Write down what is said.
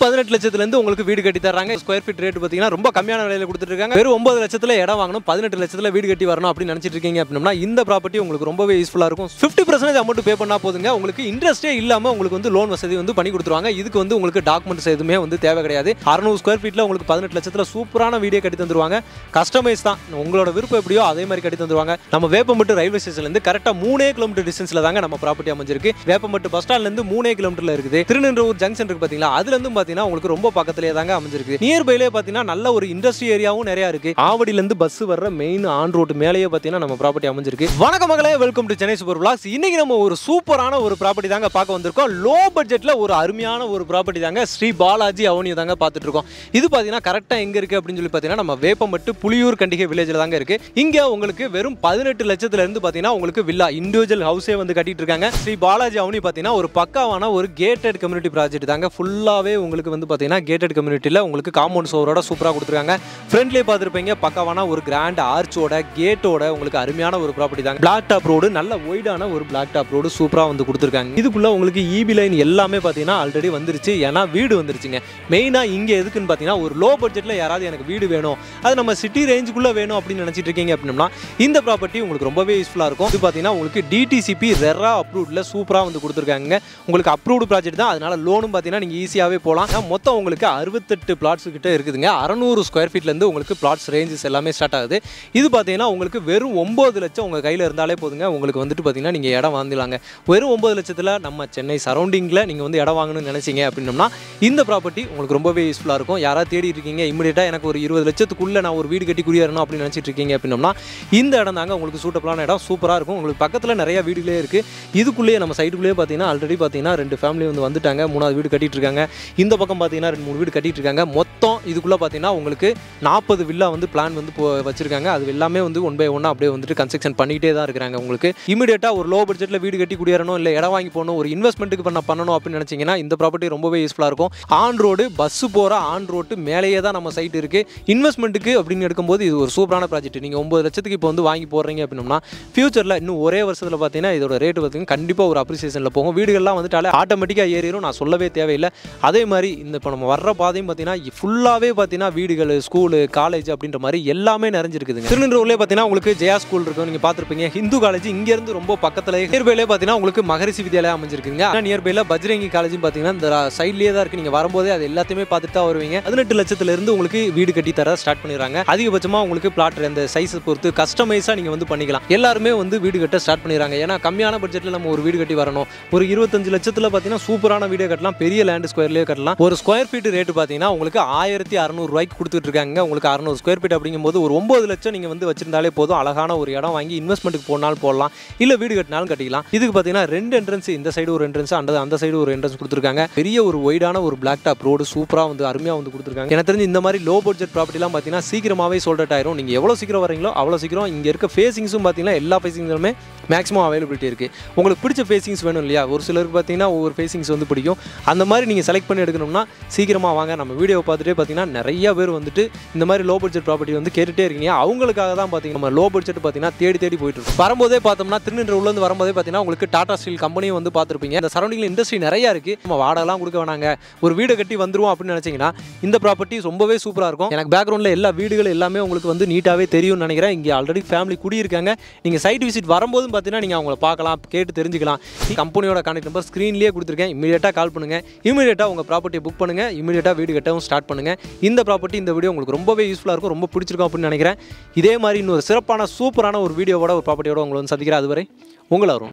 18 லட்சத்துல இருந்து உங்களுக்கு வீடு கட்டி தராங்க. ஸ்கொயர் ஃபீட் ரேட் பாத்தீங்கன்னா ரொம்ப கம்மியான விலையில கொடுத்துட்டு இருக்காங்க. வெறும் 9 லட்சத்துல இடம் வாங்கணும், 18 லட்சத்துல வீடு கட்டி வரணும் அப்படி நினைச்சிட்டு இருக்கீங்க அப்படின்னா இந்த ப்ராப்பர்ட்டி உங்களுக்கு ரொம்பவே யூஸ்ஃபுல்லா இருக்கும். 50% அமௌண்ட் பே பண்ணா போதுங்க, உங்களுக்கு இன்ட்ரெஸ்டே இல்லாம உங்களுக்கு வந்து லோன் வசதி வந்து பண்ணி கொடுத்துருவாங்க. இதுக்கு வந்து உங்களுக்கு டாக்குமெண்ட்ஸ் எதுவுமே வந்து தேவை கிடையாது. 600 ஸ்கொயர் ஃபீட்ல உங்களுக்கு 18 லட்சத்துல சூப்பரான வீடியோ கட்டி தந்துருவாங்க. கஸ்டமைஸ் தான், உங்களோட விருப்பம் எப்படியோ அதே மாதிரி கட்டி தந்துருவாங்க. நம்ம வேப்பம்பட்டு ரயில்வே ஸ்டேஷன்ல இருந்து கரெக்டா 3 கிலோமீட்டர் டிஸ்டன்ஸ்ல தாங்க நம்ம ப்ராப்பர்ட்டி அமைஞ்சிருக்கு. வேப்பம்பட்டு பஸ் ஸ்டாண்ட்ல இருந்து 3 கிலோமீட்டர்ல இருக்குது. திருநின்றவூர் ஜங்ஷன் இருக்கு பாத்தீங்களா, அதுல இருந்து பாத்தீங்கன்னா உங்களுக்கு ரொம்ப பக்கத்துலயே தாங்க அமைஞ்சிருக்கு. நியர்பைலே பாத்தீங்கன்னா நல்ல ஒரு இண்டஸ்ட்ரி ஏரியாவும் நிறைய இருக்கு. ஆவடியில இருந்து பஸ் வர்ற மெயின் ஆன் ரோட் மேலேயே பாத்தீங்கன்னா நம்ம ப்ராப்பர்ட்டி அமைஞ்சிருக்கு. வணக்கம் மகளே, welcome to Chennai super vlogs. இன்னைக்கு நம்ம ஒரு சூப்பரான ஒரு ப்ராப்பர்ட்டி தாங்க பார்க்க வந்திருக்கோம். லோ பட்ஜெட்ல ஒரு அருமையான ஒரு ப்ராப்பர்ட்டி தாங்க, ஸ்ரீ பாலாஜி அவனியூ தாங்க பார்த்துட்டு இருக்கோம். இது பாத்தீங்கன்னா கரெக்டா எங்க இருக்கு அப்படின்னு சொல்லி பாத்தீங்கன்னா நம்ம வேப்பம்பட்டு புலியூர் கண்டிகை வில்லேஜ்ல தாங்க இருக்கு. இங்க உங்களுக்கு வெறும் 18 லட்சத்துல இருந்து பாத்தீங்கன்னா உங்களுக்கு வில்லா இண்டிவிஜுவல் ஹவுஸே வந்து கட்டிட்டு இருக்காங்க. ஸ்ரீ பாலாஜி அவனியூ பாத்தீங்கன்னா ஒரு பக்காவான ஒரு கேட்டட் கம்யூனிட்டி ப்ராஜெக்ட் தாங்க. ஃபுல்லாவே உங்களுக்கு வந்து பாத்தீங்கன்னா கேட்டட் கம்யூனிட்டில உங்களுக்கு காம்பவுண்ட் சோரோட சூப்பரா கொடுத்துருக்காங்க. ஃப்ரண்ட்லயே பார்த்துருப்பீங்க பக்காவான ஒரு கிராண்ட் ஆர்ச்சோட கேட்டோட உங்களுக்கு அருமையான ஒரு ப்ராப்பர்ட்டி தாங்க. பிளாக் டாப் ரோடு, நல்ல ஒய்டான ஒரு பிளாக் டாப் ரோடு சூப்பரா வந்து கொடுத்துருக்காங்க. இதுக்குள்ள உங்களுக்கு இபி லைன் எல்லாமே பாத்தீங்கன்னா ஆல்ரெடி வந்துருச்சு, ஏன்னா வீடு வந்துருச்சுங்க. மெயினா இங்க எதுக்குன்னு பாத்தீங்கன்னா ஒரு லோ பட்ஜெட்ல யாராவது எனக்கு வீடு வேணும், அது நம்ம சிட்டி ரேஞ்சுக்குள்ள வேணும் அப்படின்னு நினைச்சிட்டு இருக்கீங்க அப்படின்னா இந்த ப்ராப்பர்ட்டி உங்களுக்கு ரொம்பவே யூஸ்ஃபுல்லா இருக்கும். இது பாத்தீங்கன்னா உங்களுக்கு டிடிசிபி ரெரா அப்ரூவ்ட்ல சூப்பரா வந்து கொடுத்துருக்காங்க. உங்களுக்கு அப்ரூவ்டு ப்ராஜெக்ட் தான், அதனால லோனும் பாத்தீங்கன்னா நீங்க ஈஸியாவே போலாம். மொத்தம் உங்களுக்கு 68 பிளாட்ஸ் கிட்ட இருக்குதுங்க. 600 ஸ்கொயர் ஃபீட்ல இருந்து உங்களுக்கு பிளாட்ஸ் ரேஞ்சஸ் எல்லாமே ஸ்டார்ட் ஆகுது. இது பாத்தீங்கன்னா உங்களுக்கு வெறும் 9 லட்சம் உங்க கையில இருந்தாலே போதுங்க, உங்களுக்கு வந்துட்டு பாத்தீங்கன்னா நீங்க இடம் வாங்கலாங்க. வெறும் 9 லட்சத்துல நம்ம சென்னை சரௌண்டிங்ல நீங்க வந்து இடம் வாங்கணும்னு நினைச்சீங்க அப்படின்னா இந்த ப்ராப்பர்ட்டி உங்களுக்கு ரொம்பவே யூஸ்ஃபுல்லா இருக்கும். யாராவது தேடி இருக்கீங்க இமிடியேட்டா எனக்கு ஒரு 20 லட்சத்துக்குள்ள நான் ஒரு வீடு கட்டி குடியேறணும் அப்படின்னு நினைச்சிட்டு இருக்கீங்க அப்படின்னா இந்த இடம் தாங்க உங்களுக்கு சூட்டபிளான இடம். சூப்பரா இருக்கும். உங்களுக்கு பக்கத்துல நிறைய வீடுகளே இருக்கு. இதுக்குள்ளேயே நம்ம சைடுக்குள்ளேயே பாத்தீங்கன்னா ஆல்ரெடி பாத்தீங்கன்னா 2 ஃபேமிலி வந்து வந்துட்டாங்க, 3வது வீடு கட்டிட்டு இருக்காங்க. இந்த பக்கம் பாத்தீங்கன்னா 2-3 வீடு கட்டிட்டு இருக்காங்க. மொத்தம் இதுக்குள்ள பாத்தீங்கன்னா உங்களுக்கு 40 வில்லா வந்து பிளான் வந்து வச்சிருக்காங்க. அது எல்லாமே வந்து 1 by 1 அப்படியே வந்துட்டு கன்ஸ்ட்ரக்ஷன் பண்ணிட்டே தான் இருக்காங்க. உங்களுக்கு இமிடியேட்டா ஒரு லோ பட்ஜெட்ல வீடு கட்டி குடியேறணும், இல்ல இடம் வாங்கி போகணும், ஒரு இன்வெஸ்ட்மெண்ட்டுக்கு பண்ணணும் அப்படின்னு நினைச்சீங்கன்னா இந்த ப்ராப்பர்ட்டி ரொம்பவே யூஸ்ஃபுல்லா இருக்கும். ஆன் ரோடு பஸ் போற ஆன் ரோட்டு மேலேயே தான் நம்ம சைட் இருக்கு. இன்வெஸ்ட்மெண்ட்டுக்கு அப்படின்னு எடுக்கும்போது இது ஒரு சூப்பரான ப்ராஜெக்ட். நீங்க 9 லட்சத்துக்கு இப்போ வந்து வாங்கி போடுறீங்க அப்படின்னா ஃபியூச்சர்ல இன்னும் ஒரே வருஷத்துல பாத்தீங்கன்னா இதோட ரேட் பாத்தீங்கன்னா கண்டிப்பா ஒரு அப்ரிசியேஷன்ல போகும். வீடுகள்லாம் வந்துட்டாலே ஆட்டோமேட்டிக்கா ஏறிடும், நான் சொல்லவே தேவையில்லை. அதே மாதிரி இந்த இப்போ நம்ம வர்ற பாதையும் பாத்தீங்கன்னா ஃபுல்லாவே பாத்தீங்கன்னா வீடுகள், ஸ்கூலு, காலேஜ் அப்படின்ற மாதிரி எல்லாமே நிறைஞ்சிருக்குதுங்க. திருநெல்வேலியிலே பாத்தீங்கன்னா உங்களுக்கு ஜெயா ஸ்கூல் இருக்கும், நீங்க பார்த்துருப்பீங்க. ஹிந்து காலேஜ் இங்க இருந்து ரொம்ப பக்கத்துல நியர்பைலே பாத்தீங்கன்னா உங்களுக்கு மகரிஷி வித்யாலயா அமைஞ்சிருக்குங்க. நியர்பைல பஜ்ரங்கி காலேஜும் பாத்தீங்கன்னா இந்த சைட்லயே தான் இருக்கு. நீங்க வரும்போதே அது எல்லாத்தையுமே பார்த்துட்டு தான் வருவீங்க. 18 லட்சத்துல இருந்து உங்களுக்கு வீடு கட்டி தர ஸ்டார்ட் பண்ணிடுறாங்க. அதிகபட்சமா உங்களுக்கு பிளாட் அந்த சைஸ் பொறுத்து கஸ்டமைஸா நீங்க வந்து பண்ணிக்கலாம். எல்லாருமே வந்து வீடு கட்ட ஸ்டார்ட் பண்ணிடுறாங்க. ஏன்னா கம்மியான பட்ஜெட்ல நம்ம ஒரு வீடு கட்டி வரணும், ஒரு 25 லட்சத்துல பாத்தீங்கன்னா சூப்பரான வீடு கட்டலாம், பெரிய லேண்ட் ஸ்கொயர்லயே கட்டலாம். ஒரு ஸ்கொயர் ஃபீட் ரேட் பாத்தீங்கன்னா உங்களுக்கு 1600 ரூபாய்க்கு கொடுத்துட்டு இருக்காங்க. உங்களுக்கு 600 ஸ்கொயர் ஃபீட் அப்படிங்கும்போது ஒரு 9 லட்சம் நீங்க வந்து வச்சிருந்தாலே போதும். அழகான ஒரு இடம் வாங்கி இன்வெஸ்ட்மெண்ட்டுக்கு போனாலும் போடலாம், இல்ல வீடு கட்டினாலும் கட்டிக்கலாம். இதுக்கு பாத்தீங்கன்னா 2 என்ட்ரன்ஸ், இந்த சைடு ஒரு என்ட்ரன்ஸ், அந்த சைடு ஒரு என்ட்ரன்ஸ் கொடுத்துருக்காங்க. பெரிய ஒரு ஒய்டான ஒரு பிளாக் டாப் ரோடு சூப்பரா வந்து அருமையா வந்து கொடுத்துருக்காங்க. எனக்கு தெரிஞ்சு இந்த மாதிரி லோ பட்ஜெட் ப்ராப்பர்ட்டிலாம் பாத்தீங்கன்னா சீக்கிரமாவே சோல்ட் அவுட் ஆயிரும். நீங்க எவ்வளவு சீக்கிரம் வரீங்களோ அவ்வளவு சீக்கிரம் இங்க இருக்க ஃபேசிங்ஸும் பாத்தீங்கன்னா எல்லா ஃபேசிங்ஸுமே மேக்ஸிமம் அவைலபிலிட்டி இருக்கு. உங்களுக்கு பிடிச்ச ஃபேசிங்ஸ் வேணும் இல்லையா, ஒரு சிலருக்கு பாத்தீங்கன்னா ஒவ்வொரு ஃபேசிங்ஸ் வந்து பிடிக்கும். அந்த மாதிரி நீங்க செலக்ட் பண்ணி எடுக்கணும்னா சீக்கிரமா வாங்க. நம்ம வீடியோ பார்த்துட்டே பாத்தீங்கன்னா நிறைய பேர் வந்துட்டு இந்த மாதிரி லோ பட்ஜெட் ப்ராப்பர்ட்டி வந்து கேட்டுட்டே இருக்கீங்க. அவங்களுக்காக தான் பாத்தீங்கன்னா நம்ம லோ பட்ஜெட் பாத்தீங்கன்னா தேடி போயிட்டு இருக்கோம். வரும்போதே பார்த்தோம்னா திருநெல்வேலியில இருந்து வரும்போதே பாத்தீங்கன்னா உங்களுக்கு டாடா ஸ்டீல் கம்பெனியும் வந்து பார்த்துருப்பீங்க. இந்த சரௌண்டிங்ல இண்டஸ்ட்ரி நிறைய இருக்கு. நம்ம வாடகைலாம் கொடுக்க வேணாங்க, ஒரு வீடு கட்டி வந்துருவோம் அப்படின்னு நினைச்சீங்கன்னா இந்த ப்ராப்பர்ட்டி ரொம்பவே சூப்பரா இருக்கும். எனக்கு பேக்ரவுண்ட்ல எல்லா வீடுகள் எல்லாமே உங்களுக்கு வந்து நீட்டாவே தெரியும்னு நினைக்கிறேன். இங்க ஆல்ரெடி ஃபேமிலி குடியிருக்காங்க. நீங்க சைட் விசிட் வரும்போதும் பாத்தீங்கன்னா நீங்க அவங்கள பார்க்கலாம், கேட்டு தெரிஞ்சுக்கலாம். கம்பெனியோட கான்டாக்ட் நம்பர் ஸ்கிரீன்லயே கொடுத்துருக்கேன். இமீடியட்டா கால் பண்ணுங்க, இமீடியட்டா உங்க ப்ராப்பர்ட்டியை புக் பண்ணுங்க, இமீடியட்டா வீடு கட்டவும் ஸ்டார்ட் பண்ணுங்க. இந்த ப்ராப்பர்ட்டி இந்த வீடியோ உங்களுக்கு ரொம்பவே யூஸ்ஃபுல்லா இருக்கும், ரொம்ப பிடிச்சிருக்கும் அப்படின்னு நினைக்கிறேன். இதே மாதிரி இன்னொரு சிறப்பான சூப்பரான ஒரு வீடியோவோட ஒரு ப்ராப்பர்ட்டியோட உங்களை வந்து சந்திக்கிறேன். அதுவரை உங்களை வரும்.